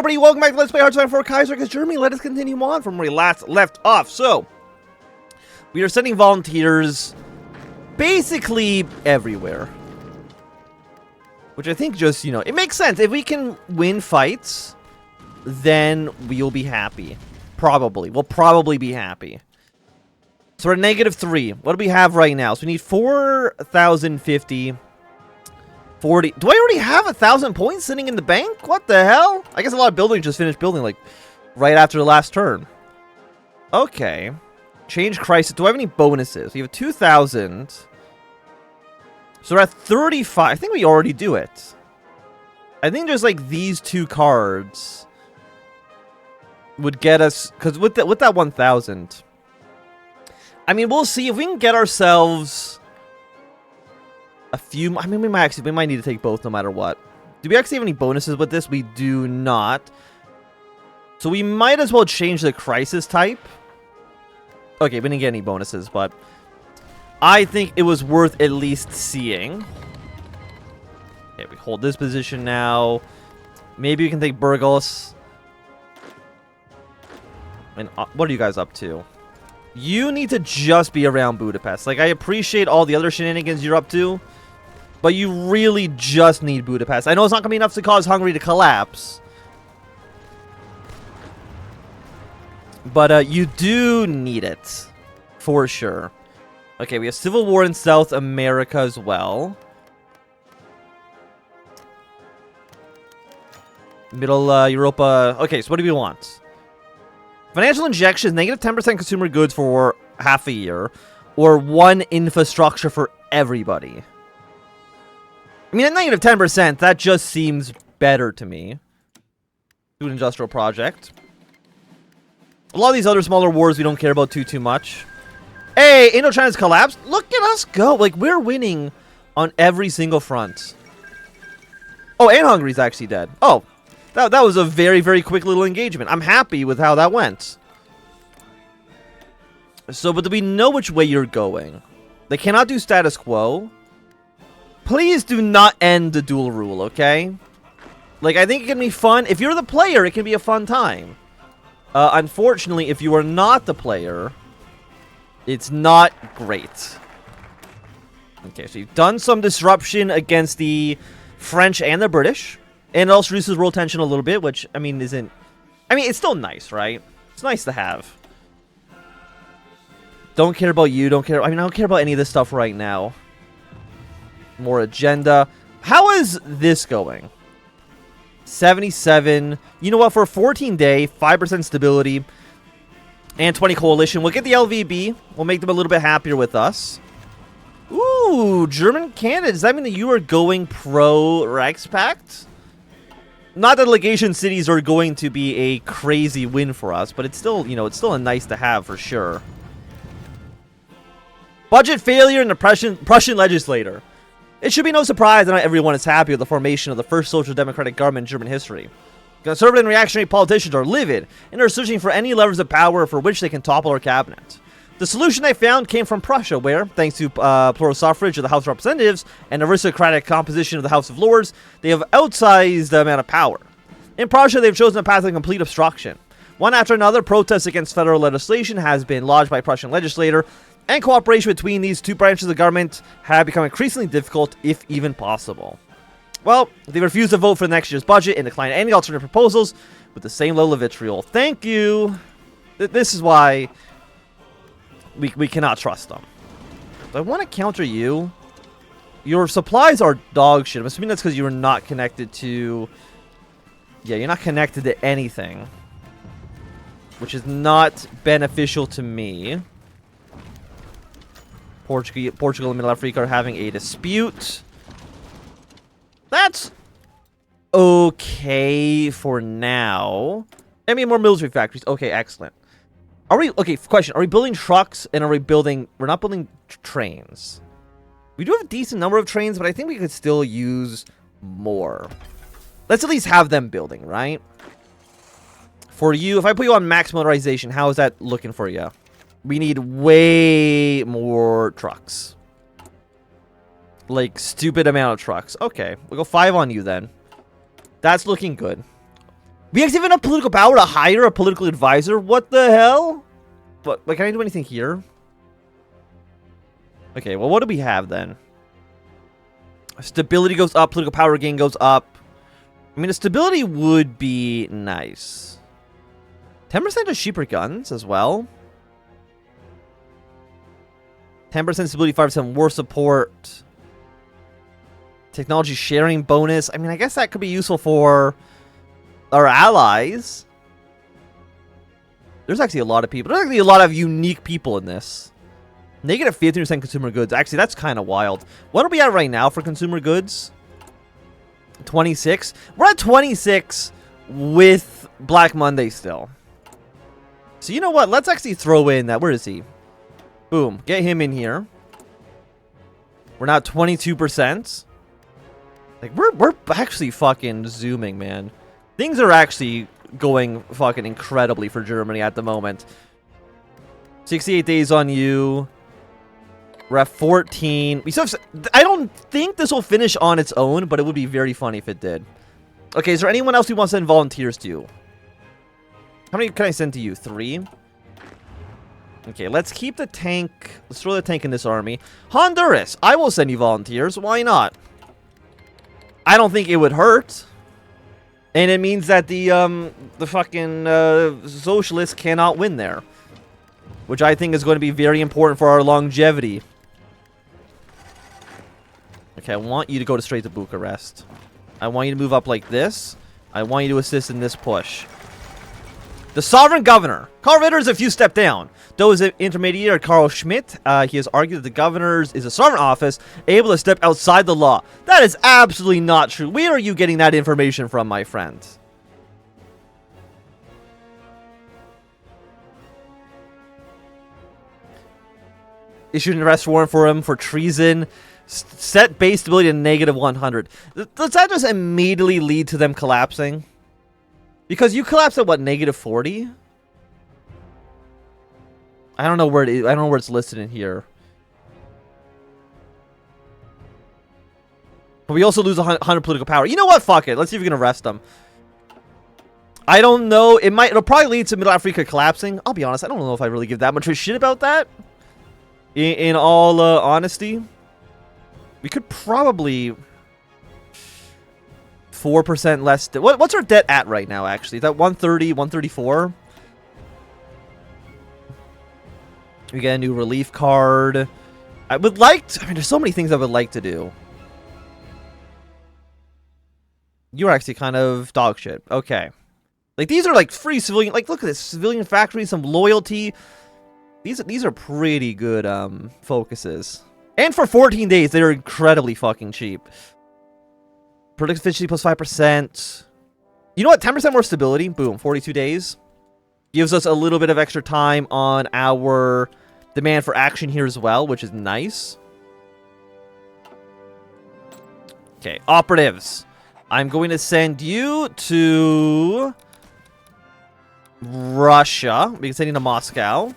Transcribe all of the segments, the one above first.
everybody, welcome back to Let's Play Hearthstone for Kaiserreich Germany. Let us continue on from where we last left off. So, we are sending volunteers basically everywhere. Which I think just, you know, it makes sense. If we can win fights, then we'll be happy. Probably. We'll probably be happy. So we're at -3. What do we have right now? So we need 4,050... 40. Do I already have 1,000 points sitting in the bank? What the hell? I guess a lot of buildings just finished building, like, right after the last turn. Okay. Change crisis. Do I have any bonuses? We have 2,000. So we're at 35. I think we already do it. I think just, like, these two cards would get us... Because with that 1,000... I mean, we'll see if we can get ourselves... a few... I mean, we might need to take both no matter what. Do we actually have any bonuses with this? We do not. So we might as well change the crisis type. Okay, we didn't get any bonuses, but... I think it was worth at least seeing. Okay, we hold this position now. Maybe we can take Burgos. And what are you guys up to? You need to just be around Budapest. Like, I appreciate all the other shenanigans you're up to. But you really just need Budapest. I know it's not going to be enough to cause Hungary to collapse. But you do need it. For sure. Okay, we have civil war in South America as well. Middle Europa. Okay, so what do we want? Financial injections, -10% consumer goods for half a year. Or 1 infrastructure for everybody. I mean, at -10%, that just seems better to me. Do an industrial project. A lot of these other smaller wars we don't care about too much. Hey, Indochina's collapsed. Look at us go. Like, we're winning on every single front. Oh, and Hungary's actually dead. Oh, that was a very, very quick little engagement. I'm happy with how that went. So, but do we know which way you're going? They cannot do status quo. Please do not end the dual rule, okay? Like, I think it can be fun. If you're the player, it can be a fun time. Unfortunately, if you are not the player, it's not great. Okay, so you've done some disruption against the French and the British. And it also reduces world tension a little bit, which, I mean, isn't... I mean, it's still nice, right? It's nice to have. Don't care about you, don't care... I mean, I don't care about any of this stuff right now. More agenda. How is this going? 77. You know what? For a 14-day, 5% stability, and 20 coalition, we'll get the LVB. We'll make them a little bit happier with us. Ooh, German Canada. Does that mean that you are going pro-Reichspakt? Not that legation cities are going to be a crazy win for us, but it's still, you know, it's still a nice to have for sure. Budget failure in the Prussian legislator. It should be no surprise that not everyone is happy with the formation of the first social democratic government in German history. Conservative and reactionary politicians are livid and are searching for any levers of power for which they can topple our cabinet. The solution they found came from Prussia, where, thanks to plural suffrage of the House of Representatives and aristocratic composition of the House of Lords, they have outsized the amount of power. In Prussia, they've chosen a path of complete obstruction. One after another, protests against federal legislation has been lodged by Prussian legislator, and cooperation between these two branches of the government have become increasingly difficult, if even possible. Well, they refuse to vote for next year's budget and decline any alternative proposals with the same level of vitriol. Thank you. This is why we cannot trust them. Do I want to counter you? Your supplies are dog shit. I'm assuming that's because you are not connected to... Yeah, you're not connected to anything. Which is not beneficial to me. Portugal and Middle Africa are having a dispute. That's okay for now. I mean, more military factories. Okay, excellent. Are we... Okay, question. Are we building trucks and are we building... We're not building trains. We do have a decent number of trains, but I think we could still use more. Let's at least have them building, right? For you, if I put you on max motorization, how is that looking for you? We need way more trucks. Like, stupid amount of trucks. Okay, we'll go 5 on you then. That's looking good. We actually have enough political power to hire a political advisor? What the hell? But can I do anything here? Okay, well, what do we have then? Stability goes up, political power gain goes up. I mean, the stability would be nice. 10% of cheaper guns as well. 10% stability, 5% war support. Technology sharing bonus. I mean, I guess that could be useful for our allies. There's actually a lot of people. There's actually a lot of unique people in this. Negative 15% consumer goods. Actually, that's kind of wild. What are we at right now for consumer goods? 26. We're at 26 with Black Monday still. So you know what? Let's actually throw in that. Where is he? Boom. Get him in here. We're now 22%. Like, we're actually fucking zooming, man. Things are actually going fucking incredibly for Germany at the moment. 68 days on you. We're at 14. We still have, I don't think this will finish on its own, but it would be very funny if it did. Okay, is there anyone else we want to send volunteers to? How many can I send to you? 3? Okay, let's keep the tank. Let's throw the tank in this army. Honduras, I will send you volunteers. Why not? I don't think it would hurt. And it means that the fucking socialists cannot win there. Which I think is going to be very important for our longevity. Okay, I want you to go straight to Bucharest. I want you to move up like this. I want you to assist in this push. The Sovereign Governor. Karl Ritter is a few steps down. Though his intermediary, Carl Schmidt, he has argued that the governor's is a sovereign office, able to step outside the law. That is absolutely not true. Where are you getting that information from, my friend? Issued an arrest warrant for him for treason. Set base stability to negative 100. Does that just immediately lead to them collapsing? Because you collapse at what, negative 40? I don't know where it is. I don't know where it's listed in here. But we also lose 100 political power. You know what? Fuck it. Let's see if we can arrest them. I don't know. It'll probably lead to Middle Africa collapsing. I'll be honest. I don't know if I really give that much of a shit about that. In all honesty, we could probably 4% less. What's our debt at right now? Actually, is that 130, 134? We get a new relief card. I would like to, I mean, there's so many things I would like to do. You're actually kind of dog shit. Okay. Like, these are like free civilian, like, look at this. Civilian factory, some loyalty. These are pretty good focuses. And for 14 days, they're incredibly fucking cheap. Product efficiency plus 5%. You know what? 10% more stability. Boom. 42 days. Gives us a little bit of extra time on our demand for action here as well, which is nice. Okay, operatives. I'm going to send you to Russia. We can send you to Moscow.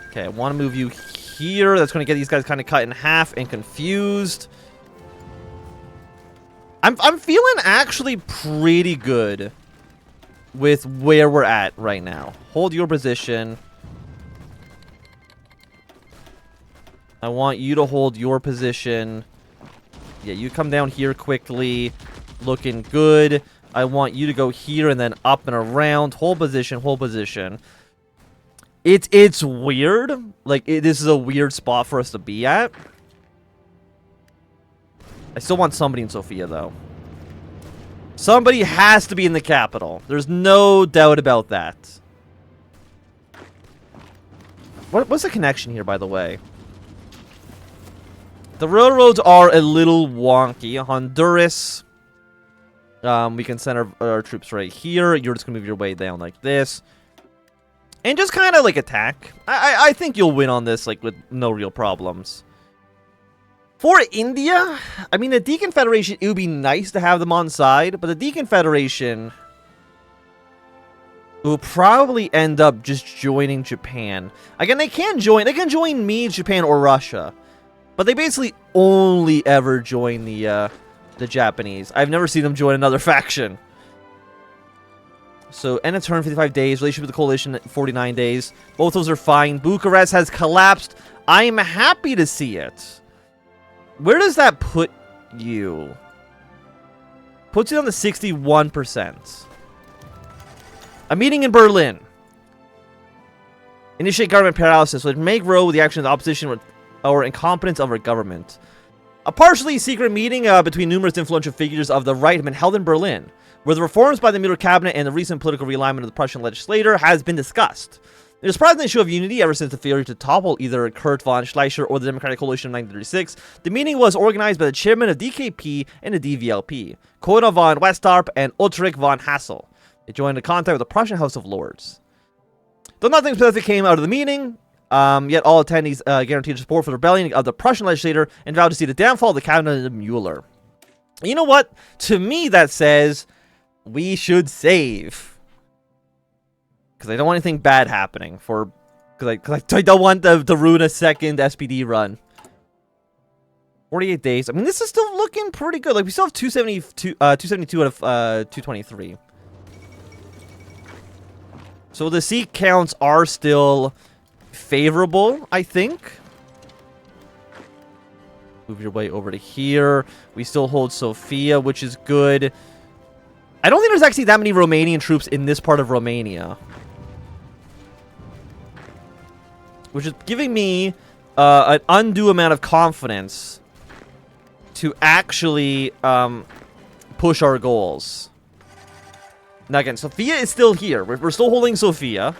Okay, I want to move you here. That's going to get these guys kind of cut in half and confused. I'm feeling actually pretty good with where we're at right now. Hold your position. I want you to hold your position. Yeah, you come down here quickly. Looking good. I want you to go here and then up and around. Hold position, hold position. It's weird. Like, this is a weird spot for us to be at. I still want somebody in Sofia, though. Somebody has to be in the capital. There's no doubt about that. What's the connection here, by the way? The railroads are a little wonky. Honduras. We can send our troops right here. You're just going to move your way down like this. And just kind of, like, attack. I think you'll win on this, like, with no real problems. For India, I mean, the Deconfederation, it would be nice to have them on side, but the Deconfederation will probably end up just joining Japan. Again, they can join me, Japan, or Russia. But they basically only ever join the the Japanese. I've never seen them join another faction. So, end of turn, 55 days. Relationship with the coalition, 49 days. Both those are fine. Bucharest has collapsed. I'm happy to see it. Where does that put you? Puts you on the 61%. A meeting in Berlin. Initiate government paralysis, which may grow with the action of the opposition or incompetence of our government. A partially secret meeting between numerous influential figures of the right have been held in Berlin, where the reforms by the Mutter cabinet and the recent political realignment of the Prussian legislature has been discussed. It is a surprising show of unity ever since the failure to topple either Kurt von Schleicher or the Democratic Coalition of 1936. The meeting was organized by the chairman of DKP and the DVLP, Kona von Westarp and Ulrich von Hassel. They joined in contact with the Prussian House of Lords. Though nothing specific came out of the meeting, yet all attendees guaranteed support for the rebellion of the Prussian legislator and vowed to see the downfall of the cabinet of Mueller. You know what? To me, that says we should save. Because I don't want anything bad happening. Because I don't want to ruin a second SPD run. 48 days. I mean, this is still looking pretty good. Like, we still have 272 out of 223. So the seat counts are still favorable, I think. Move your way over to here. We still hold Sofia, which is good. I don't think there's actually that many Romanian troops in this part of Romania. Which is giving me an undue amount of confidence to actually push our goals. Now again, Sofia is still here. We're still holding Sofia.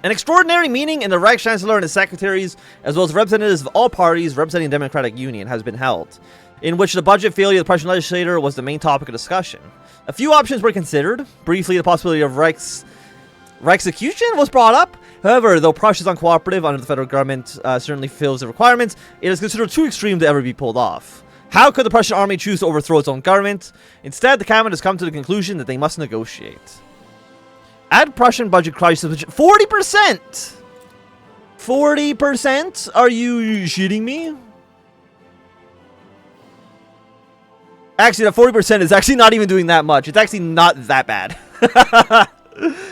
An extraordinary meeting in the Reich Chancellor and his secretaries, as well as representatives of all parties representing the Democratic Union, has been held, in which the budget failure of the Prussian legislator was the main topic of discussion. A few options were considered. Briefly, the possibility of Reichsexecution was brought up. However, though Prussia is uncooperative under the federal government certainly fills the requirements, it is considered too extreme to ever be pulled off. How could the Prussian army choose to overthrow its own government? Instead, the cabinet has come to the conclusion that they must negotiate. Add Prussian budget crisis. 40%! 40%? Are you shitting me? Actually, that 40% is actually not even doing that much. It's actually not that bad.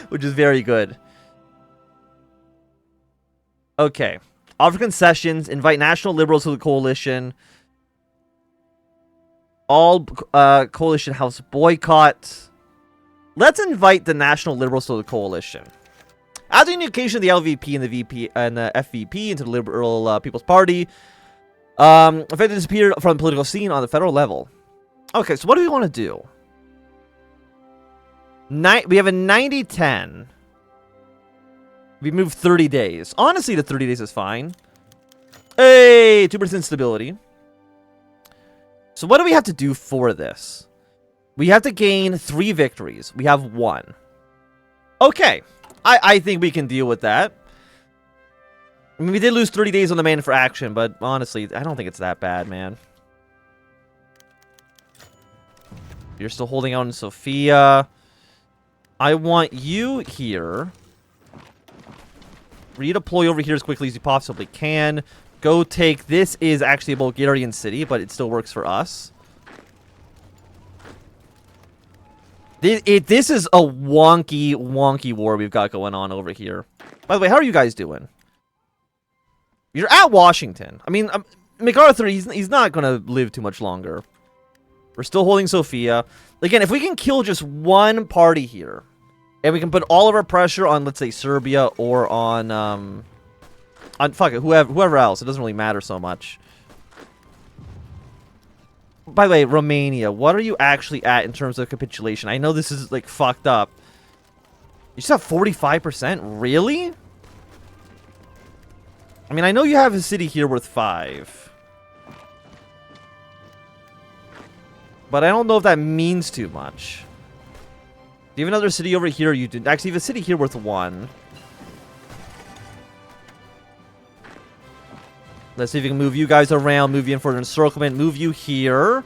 Which is very good. Okay. Offer concessions. Invite national liberals to the coalition. All coalition house boycott. Let's invite the national liberals to the coalition. After the unification of the LVP and the VP and the FVP into the Liberal People's Party, effectively disappeared from the political scene on the federal level. Okay, so what do we want to do? We have a 90-10. We move 30 days. Honestly, the 30 days is fine. Hey, 2% stability. So what do we have to do for this? We have to gain 3 victories. We have 1. Okay. I think we can deal with that. I mean, we did lose 30 days on the man for action, but honestly, I don't think it's that bad, man. You're still holding out in Sofia. I want you here. Redeploy over here as quickly as you possibly can. Go take... This is actually a Bulgarian city, but it still works for us. This is a wonky war we've got going on over here. By the way, how are you guys doing? You're at Washington. I mean, MacArthur, he's not going to live too much longer. We're still holding Sofia. Again, if we can kill just one party here, and we can put all of our pressure on, let's say, Serbia or on fuck it, whoever else. It doesn't really matter so much. By the way, Romania, what are you actually at in terms of capitulation? I know this is, like, fucked up. You just have 45%? Really? I mean, I know you have a city here worth 5. But I don't know if that means too much. Do you have another city over here? You do. Actually, you have a city here worth 1. Let's see if we can move you guys around, move you in for an encirclement, move you here.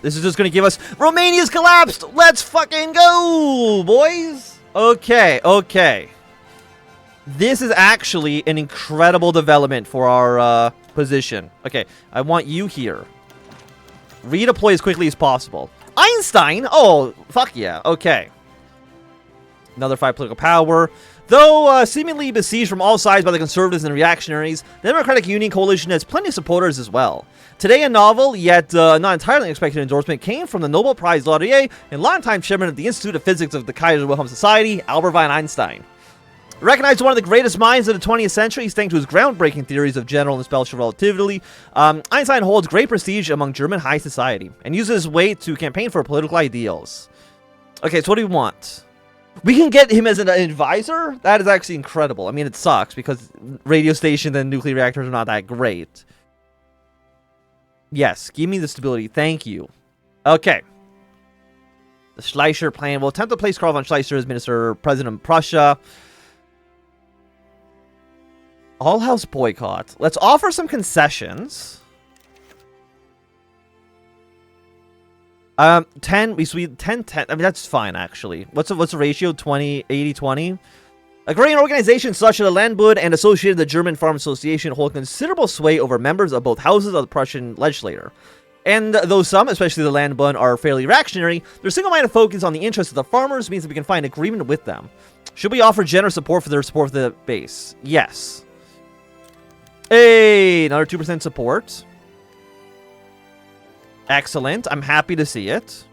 This is just going to give us... Romania's collapsed! Let's fucking go, boys! Okay, okay. This is actually an incredible development for our position. Okay, I want you here. Redeploy as quickly as possible. Einstein? Oh, fuck yeah. Okay. Another 5 political power. Though seemingly besieged from all sides by the conservatives and reactionaries, the Democratic Union coalition has plenty of supporters as well. Today, a novel, yet not entirely unexpected endorsement, came from the Nobel Prize laureate and longtime chairman of the Institute of Physics of the Kaiserreich Society, Albert von Einstein. Recognized as one of the greatest minds of the 20th century thanks to his groundbreaking theories of general and special relativity, Einstein holds great prestige among German high society and uses his weight to campaign for political ideals. Okay, so what do we want? We can get him as an advisor? That is actually incredible. I mean, it sucks because radio stations and nuclear reactors are not that great. Yes, give me the stability. Thank you. Okay. The Schleicher plan will attempt to place Karl von Schleicher as Minister President of Prussia. All-house boycott. Let's offer some concessions. 10, we 10. I mean, that's fine, actually. What's the ratio? 20, 80, 20? Agrarian organizations such as the Landbund and associated the German Farm Association hold considerable sway over members of both houses of the Prussian legislature. And though some, especially the Landbund, are fairly reactionary, their single-minded focus on the interests of the farmers means that we can find agreement with them. Should we offer generous support for their support for the base? Yes. Hey, another 2% support. Excellent. I'm happy to see it.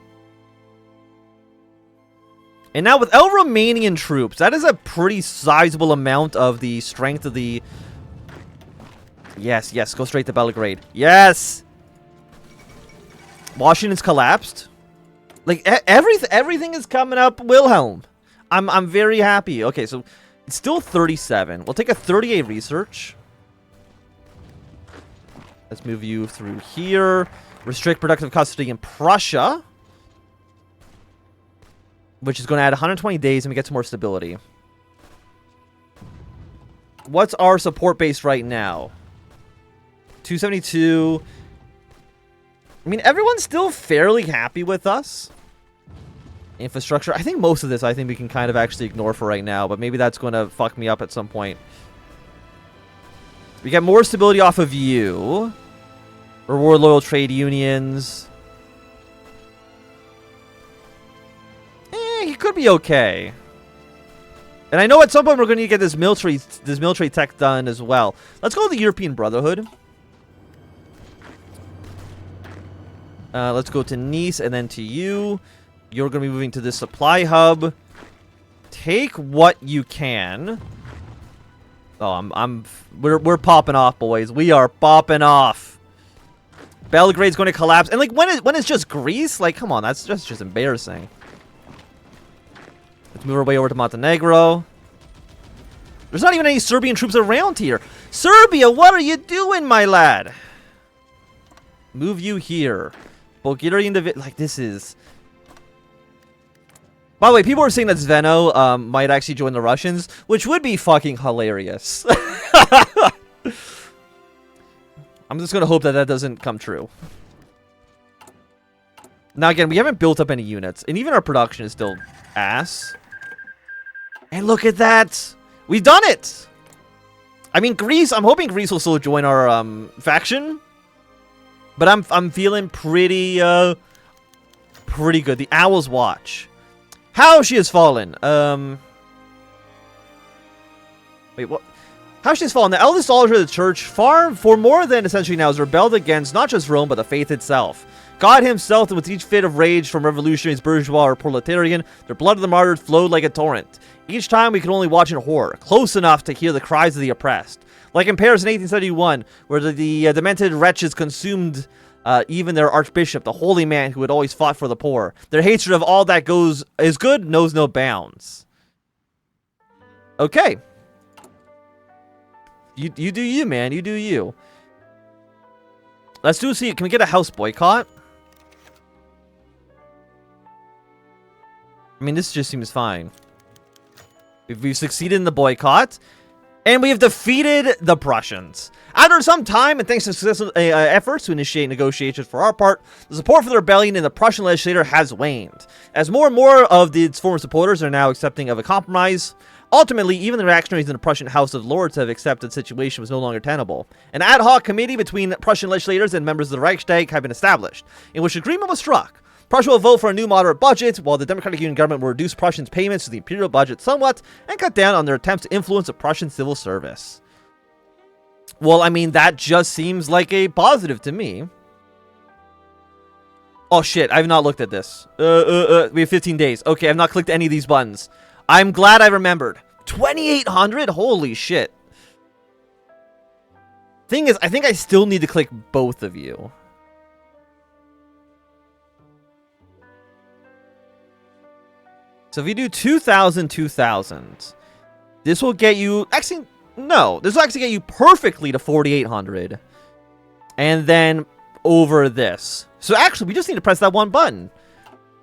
And now without Romanian troops, that is a pretty sizable amount of the strength of the... Yes, yes, go straight to Belgrade. Yes! Washington's collapsed. Like, everything is coming up, Wilhelm. I'm very happy. Okay, so it's still 37. We'll take a 38 research. Let's move you through here. Restrict productive custody in Prussia. Which is going to add 120 days and we get some more stability. What's our support base right now? 272. I mean, everyone's still fairly happy with us. Infrastructure. I think most of this, I think we can kind of actually ignore for right now. But maybe that's going to fuck me up at some point. We get more stability off of you. Reward loyal trade unions. He could be okay. And I know at some point we're going to get this military tech done as well. Let's go to the European Brotherhood. Let's go to Nice and then to you. You're going to be moving to this supply hub. Take what you can. Oh, we're popping off, boys. We are popping off. Belgrade's going to collapse. And like when it's just Greece? Like, come on, that's just embarrassing. Let's move our way over to Montenegro. There's not even any Serbian troops around here. Serbia, what are you doing, my lad? Move you here. Bulgarian like this is... By the way, people are saying that Zveno might actually join the Russians, which would be fucking hilarious. I'm just going to hope that that doesn't come true. Now, again, we haven't built up any units, and even our production is still ass. And look at that! We've done it! I mean, Greece, I'm hoping Greece will still join our faction. But I'm feeling pretty pretty good. The Owl's Watch. How she has fallen. Wait, what? How she has fallen. The eldest altar of the church, for more than a century now, has rebelled against not just Rome, but the faith itself. God himself, and with each fit of rage from revolutionaries, bourgeois, or proletarian, their blood of the martyrs flowed like a torrent. Each time we could only watch in horror, close enough to hear the cries of the oppressed. Like in Paris in 1871, where the demented wretches consumed even their archbishop, the holy man who had always fought for the poor. Their hatred of all that is good knows no bounds. Okay. You do you, man. You do you. Let's see. Can we get a house boycott? I mean, this just seems fine. We've succeeded in the boycott. And we have defeated the Prussians. After some time, and thanks to successful efforts to initiate negotiations for our part, the support for the rebellion in the Prussian legislature has waned. As more and more of its former supporters are now accepting of a compromise, Ultimately, even the reactionaries in the Prussian House of Lords have accepted the situation was no longer tenable. An ad hoc committee between Prussian legislators and members of the Reichstag had been established, in which agreement was struck. Prussia will vote for a new moderate budget, while the Democratic Union government will reduce Prussians' payments to the imperial budget somewhat and cut down on their attempts to influence the Prussian civil service. Well, I mean, that just seems like a positive to me. Oh shit, I've not looked at this. We have 15 days. Okay, I've not clicked any of these buttons. I'm glad I remembered. 2,800? Holy shit. Thing is, I think I still need to click both of you. So if you do 2,000, 2,000, this will get you... Actually, no. This will actually get you perfectly to 4,800. And then over this. So actually, we just need to press that one button.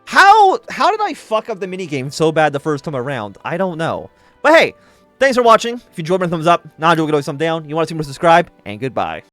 How did I fuck up the minigame so bad the first time around? I don't know. But hey, thanks for watching. If you enjoyed, thumbs up. Not enjoyed, give it a thumbs down. You want to see more, subscribe, and goodbye.